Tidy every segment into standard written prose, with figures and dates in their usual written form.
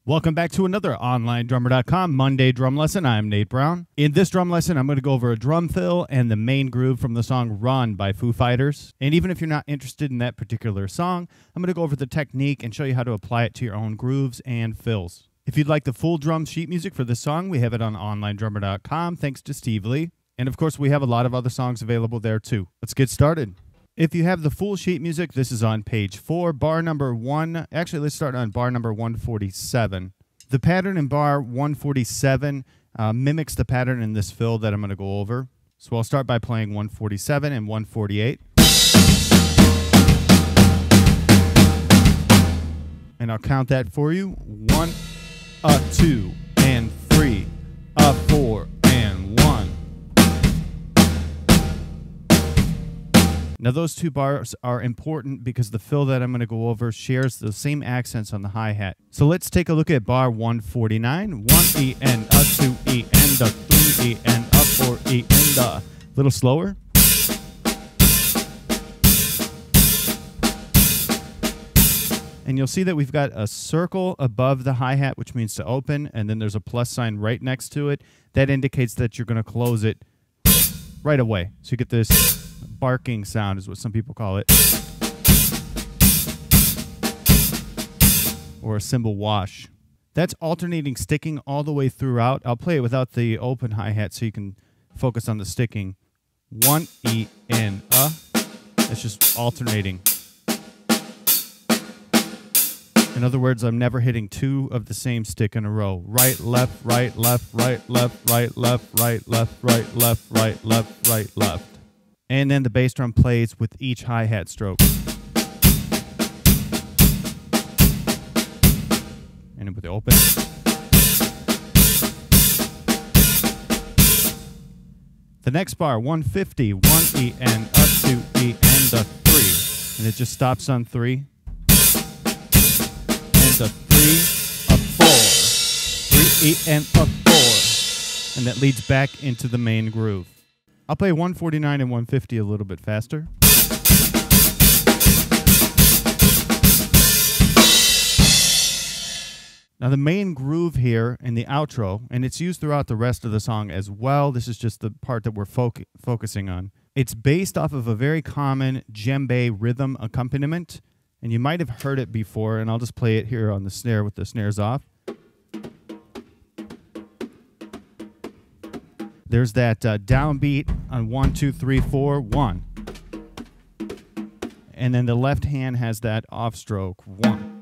Welcome back to another OnlineDrummer.com Monday drum lesson. I'm Nate Brown. In this drum lesson, I'm going to go over a drum fill and the main groove from the song Run by Foo Fighters. And even if you're not interested in that particular song, I'm going to go over the technique and show you how to apply it to your own grooves and fills. If you'd like the full drum sheet music for this song, we have it on OnlineDrummer.com, thanks to Steve Lee. And of course, we have a lot of other songs available there too. Let's get started. If you have the full sheet music, this is on page 4, bar number 1. Actually, let's start on bar number 147. The pattern in bar 147 mimics the pattern in this fill that I'm going to go over. So I'll start by playing 147 and 148. And I'll count that for you. 1, 2, and 3, 4, and 1. Now those two bars are important because the fill that I'm going to go over shares the same accents on the hi-hat. So let's take a look at bar 149. 1E and a 2E and a 3E and a 4E and a. Little slower. And you'll see that we've got a circle above the hi-hat, which means to open, and then there's a plus sign right next to it. That indicates that you're going to close it right away. So you get this barking sound is what some people call it. Or a cymbal wash. That's alternating sticking all the way throughout. I'll play it without the open hi-hat so you can focus on the sticking. 1E and a. It's just alternating. In other words, I'm never hitting two of the same stick in a row. Right, left, right, left, right, left, right, left, right, left, right, left, right, left, right, left. And then the bass drum plays with each hi-hat stroke. And with the open. The next bar, 150, 1E and a 2E and a 3. And it just stops on 3. And a 3, a 4. 3E and a 4. And that leads back into the main groove. I'll play 149 and 150 a little bit faster. Now the main groove here in the outro, and it's used throughout the rest of the song as well. This is just the part that we're focusing on. It's based off of a very common djembe rhythm accompaniment, and you might have heard it before, and I'll just play it here on the snare with the snares off. There's that downbeat on 1, 2, 3, 4, 1. And then the left hand has that off stroke, 1.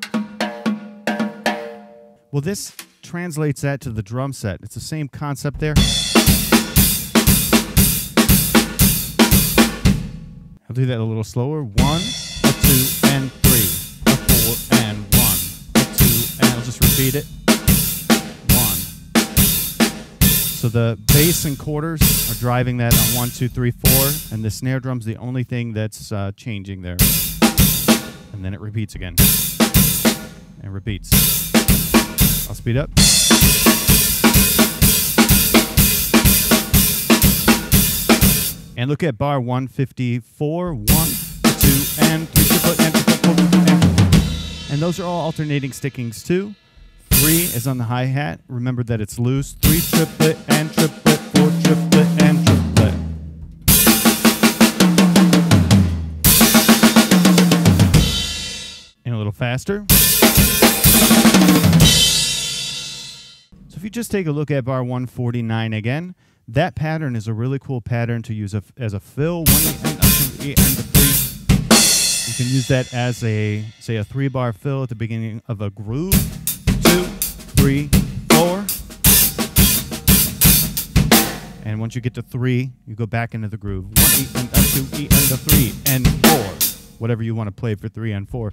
Well, this translates that to the drum set. It's the same concept there. I'll do that a little slower. 1, a 2, and 3, a 4, and 1, a 2, and I'll just repeat it. So the bass and quarters are driving that on 1, 2, 3, 4, and the snare drum's the only thing that's changing there. And then it repeats again. And repeats. I'll speed up. And look at bar 154, 1, 2, and 3, triplet, and triplet, and those are all alternating stickings too. 3 is on the hi-hat. Remember that it's loose. 3 triplet and triplet, 4 triplet and triplet. And a little faster. So if you just take a look at bar 149 again, that pattern is a really cool pattern to use as a fill. 1E and a 2E and a 3. You can use that as a, say, a 3-bar fill at the beginning of a groove. 2, 3, 4. And once you get to 3, you go back into the groove. 1E and a 2E and a 3 and 4. Whatever you want to play for 3 and 4.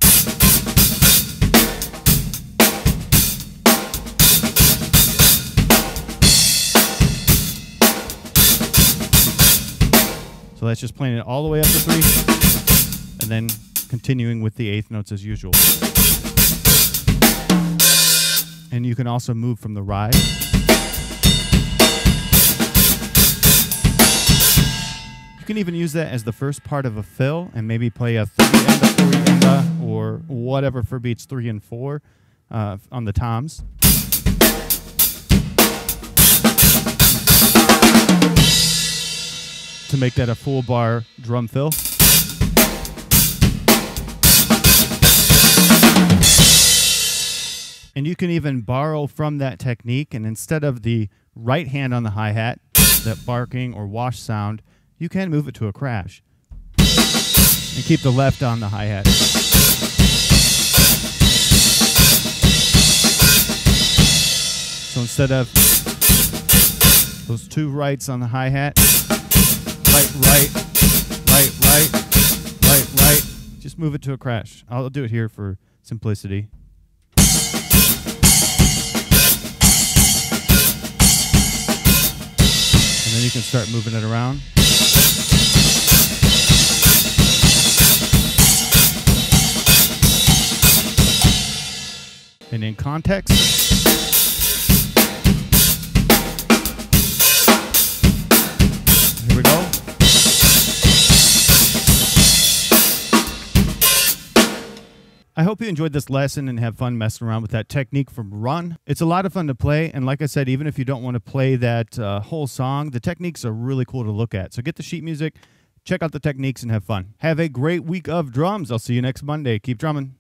So that's just playing it all the way up to 3, and then continuing with the 8th notes as usual. And you can also move from the ride. You can even use that as the first part of a fill and maybe play a 3 and a 4 and a, or whatever for beats 3 and 4 on the toms. to make that a full bar drum fill. And you can even borrow from that technique, and instead of the right hand on the hi-hat, that barking or wash sound, you can move it to a crash. And keep the left on the hi-hat. So instead of those two rights on the hi-hat, right, right, right, right, right, right, just move it to a crash. I'll do it here for simplicity. And then you can start moving it around. And in context, here we go. I hope you enjoyed this lesson and have fun messing around with that technique from Run. It's a lot of fun to play, and like I said, even if you don't want to play that whole song, the techniques are really cool to look at. So get the sheet music, check out the techniques, and have fun. Have a great week of drums. I'll see you next Monday. Keep drumming.